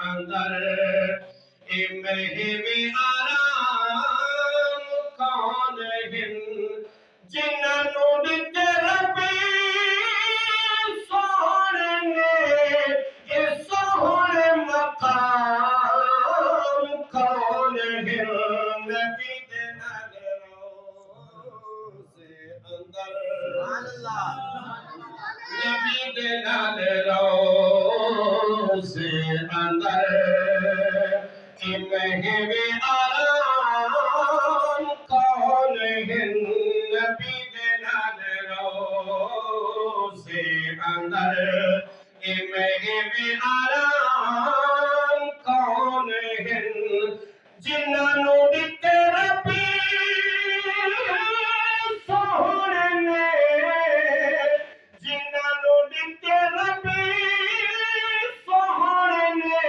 اندر اے مہوے آرام کون ہن جنہاں نوں دتے ربی سونے نے اے سونے مقام کون ہن نبی دے نال روزے اندر نبی دے نال روزے اندر اے مہوے آرام کون ہن نبی دے نال روزے اندر اے مہوے آرام کون ہن جنہاں نوں دتے ربی سونے نے جنہاں نوں دتے ربی سونے نے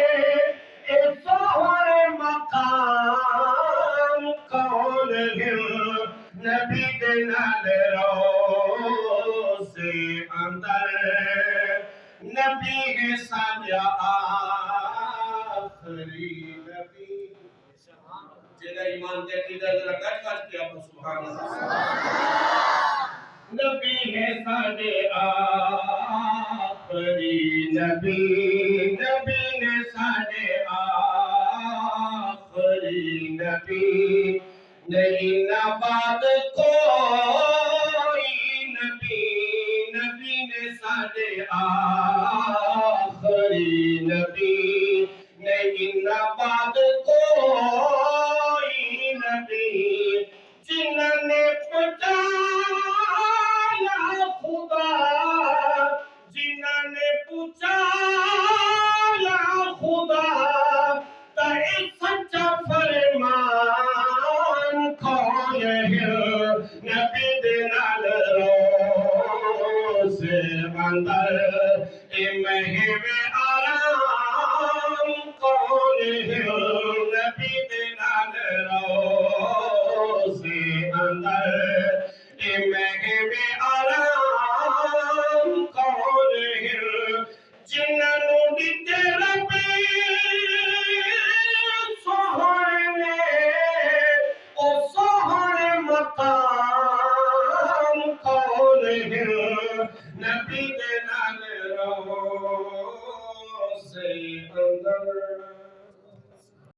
اے سونے مقام کون ہن نبی دے نال روزے اندر نبی ہے ساڈا آخری نبی جیڑا ایمان تے عقیدہ ذرا کٹ کٹ کے آپ سبحان اللہ نبی ہے ساڈے آخری نبی نبی نے ساڈے آخری نبی نہیں نہ بعد کوئی نبی نبی نے ساڈے آخری نبی نہیں نہ بعد کوئی نبی جنہاں نے پہنچایا خدا جنہاں نے پہنچایا خدا تا اے سچا فرمان کون ہے نبی دے نال روزے اندر اے مہوے آرام کون ہے